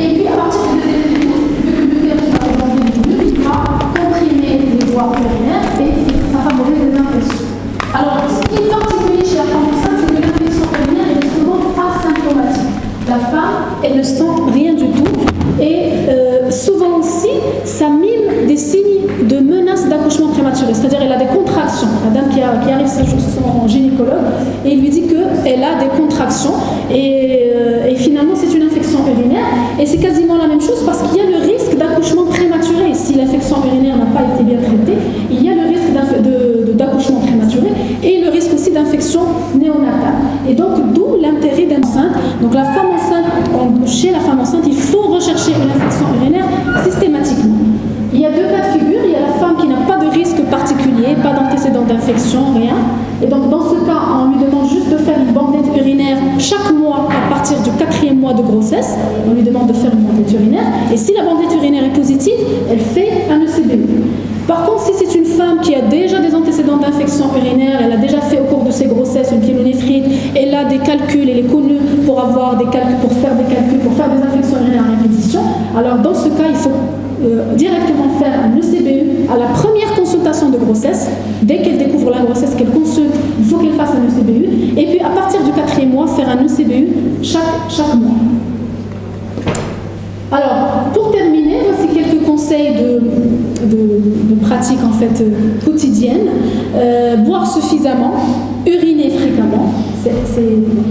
Et puis, à partir du deuxième jour, vu que le terme va augmenter du mieux, il va comprimer les voies urinaires et ça favorise les infections. Alors, ce qui est particulier chez la femme enceinte, c'est que l'infection urinaire est souvent asymptomatique. La femme, elle ne sent rien du tout et souvent aussi, ça mime des signes de menace d'accouchement prématuré, c'est-à-dire elle a des contractions. La dame qui arrive chez son gynécologue et il lui dit qu'elle a des contractions et finalement c'est une infection urinaire et c'est quasiment la même chose parce qu'il y a le risque d'accouchement prématuré. Si l'infection urinaire n'a pas été bien traitée, il y a le risque d'accouchement prématuré et le risque aussi d'infection néonatale. Et donc d'où l'intérêt d'enceinte. Donc la femme enceinte, chez la femme enceinte, il faut rechercher une infection urinaire systématiquement. Il y a deux cas de figure, il y a la femme qui n'a pas de risque particulier, pas d'antécédent d'infection, rien. Et donc dans ce cas, on lui demande juste de faire une bandelette urinaire chaque mois à partir du 4e mois de grossesse. On lui demande de faire une bandelette urinaire. Et si la bandelette urinaire est positive, elle fait un ECBE. Par contre, si c'est une femme qui a déjà des antécédents d'infection urinaire, elle a déjà fait au cours de ses grossesses une pyélonéphrite, elle a des calculs, elle est connue pour avoir des calculs, pour faire des calculs, pour faire des infections urinaires à répétition, alors dans ce cas, il faut directement faire un ECBE à la première consultation de grossesse. Dès qu'elle découvre la grossesse, qu'elle consulte, il faut qu'elle fasse un ECBE. Et puis à partir du 4e mois, faire un ECBE chaque mois. Alors, pour terminer, voici quelques conseils de pratique en fait quotidienne. Boire suffisamment, uriner fréquemment. C'est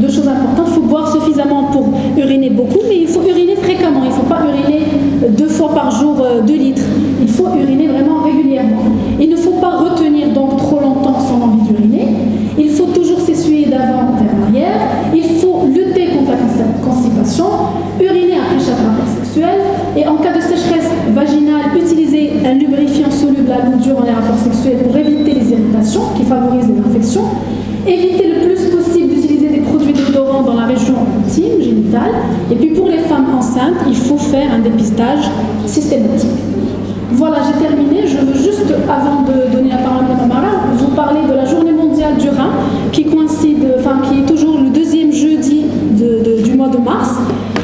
deux choses importantes. Il faut boire suffisamment pour uriner beaucoup, mais il faut uriner fréquemment. Il ne faut pas uriner 2 fois par jour 2 litres. Il faut uriner vraiment régulièrement. Il ne faut pas retenir donc trop longtemps son envie d'uriner. Il faut toujours s'essuyer d'avant vers l'arrière. Il faut lutter contre la constipation, uriner après chaque rapport sexuel. Et en cas de sécheresse vaginale, utiliser un lubrifiant soluble à l'eau durant les rapports sexuels pour éviter les irritations qui favorisent les infections. Éviter le plus possible d'utiliser des produits déodorants dans la région intime, génitale. Et puis pour les femmes enceintes, il faut faire un dépistage systématique. Voilà, j'ai terminé. Je veux juste, avant de donner la parole à Mara, vous parler de la journée mondiale du rein, qui coïncide, qui est toujours le 2e jeudi du mois de mars.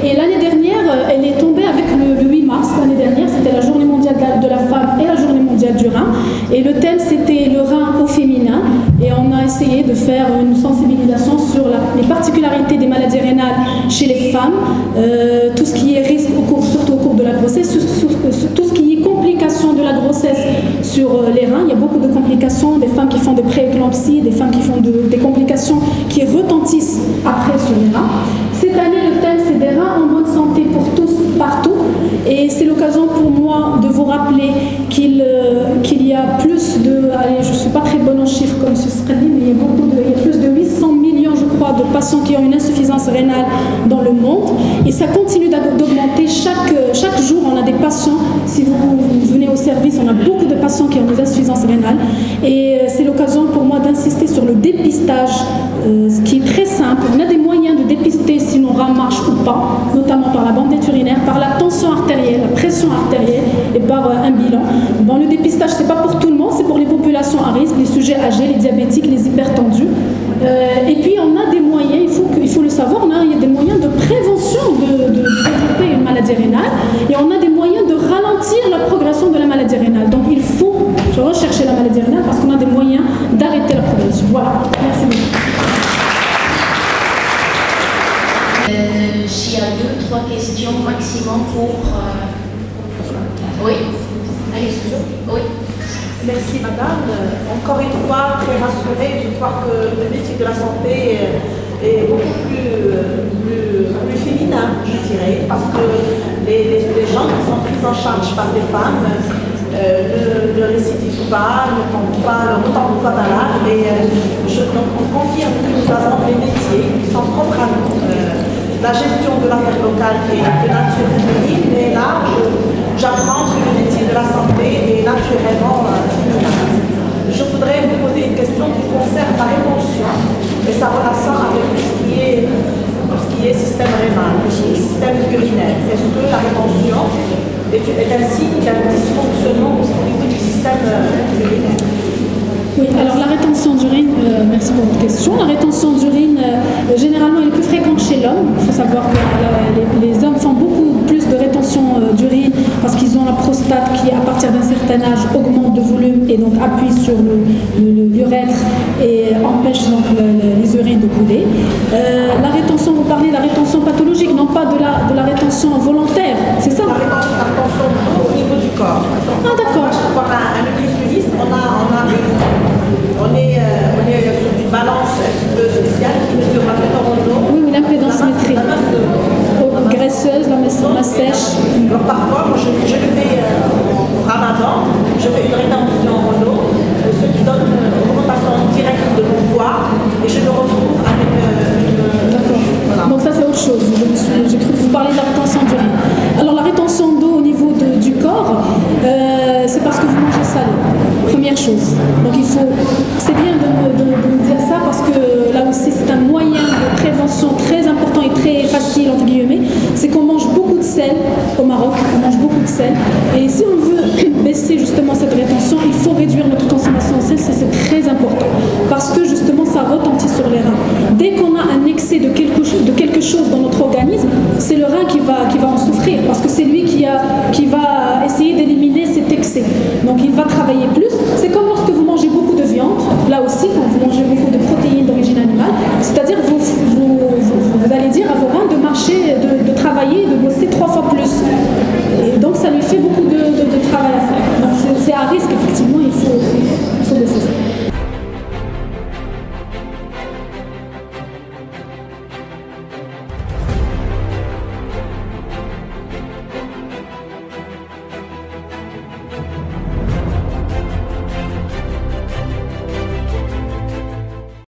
Et l'année dernière, elle est tombée avec le 8 mars. L'année dernière, c'était la journée mondiale de la femme et la journée mondiale du rein. Et le thème, c'était le rein au féminin. Et on a essayé de faire une sensibilisation sur les particularités des maladies rénales chez les femmes, tout ce qui est risque, surtout au cours de la grossesse, tout ce qui est complications de la grossesse sur les reins. Il y a beaucoup de complications, des femmes qui font des prééclampsies, des femmes qui font des complications qui retentissent après sur les reins. Cette année, le thème, c'est des reins en bonne santé pour tous, partout. Et c'est l'occasion pour moi de vous rappeler qu'il y a plus de... Allez, je ne suis pas très bonne en chiffres comme ce serait dit, mais il y a plus de 800 millions, je crois, de patients qui ont une insuffisance rénale dans le monde. Et ça continue d'augmenter. Chaque jour, on a des patients. Si vous venez au service, on a beaucoup de patients qui ont des insuffisances rénales. Et c'est l'occasion pour moi d'insister sur le dépistage, ce qui est très simple. On a des moyens de dépister si nos reins marchent ou pas, notamment par la bandelette urinaire, par la tension artérielle, la pression artérielle et par un bilan. Bon, le dépistage, c'est pas pour tout le monde, c'est pour les populations à risque, les sujets âgés, les diabétiques, les hypertendus. Et puis on a des moyens, il faut le savoir, il y a des moyens de prévention de développer une maladie rénale et on a des moyens de ralentir la progression de la maladie rénale. Donc il faut rechercher la maladie rénale parce qu'on a des moyens d'arrêter la progression. Voilà, merci beaucoup. S'il y a 2-3 questions maximum pour... Oui. Allez, oui. Merci madame. Encore une fois, très rassurée, je crois que le métier de la santé est beaucoup plus féminin, je dirais, parce que les gens qui sont pris en charge par des femmes ne récidivent pas, ne tombent pas malades. Donc on confirme que nous avons des métiers qui sont propres à nous. La gestion de l'affaire locale est de nature féminine, mais là, j'apprends que le métier de la santé est naturellement féminin. Je voudrais vous poser une question qui concerne la rétention et sa relation avec tout ce qui est système rénal, tout ce qui est système urinaire. Est-ce que la rétention est un signe d'un dysfonctionnement au niveau du système urinaire? Oui, alors la rétention d'urine, merci pour votre question. La rétention d'urine, généralement, elle est plus fréquente chez l'homme. Il faut savoir que les hommes font beaucoup plus de prostate qui, à partir d'un certain âge, augmente de volume et donc appuie sur l'urètre et empêche donc les urines de couler. La rétention, vous parlez de la rétention pathologique, non pas de la rétention volontaire, c'est ça? La rétention d'eau au niveau du corps. Ah d'accord. Pour un nutritionniste, on est sur une balance un petit peu spéciale qui mesure la rétention d'eau. Oui, l'impédance métrique. Graisseuse, la masse sèche. Alors parfois, moi, je le fais au ramadan, je fais une rétention en eau, ce qui donne une augmentation directe de mon poids, et je le retrouve avec D'accord. voilà. Donc ça c'est autre chose. J'ai cru que vous parliez de la rétention d'urine. Alors la rétention d'eau au niveau du corps, c'est parce que vous mangez salé. Première chose. Donc c'est bien de me dire ça parce que là aussi c'est un moyen de prévention très important et très facile entre guillemets. C'est qu'on mange beaucoup de sel au Maroc. On mange beaucoup de sel. Et si on veut baisser justement cette rétention, il faut réduire notre consommation de sel. C'est très important parce que justement ça retentit sur les reins. Dès qu'on a un excès de quelque chose dans notre organisme, c'est le rein qui va en souffrir parce que c'est lui qui va essayer d'éliminer cet excès. Donc il va travailler plus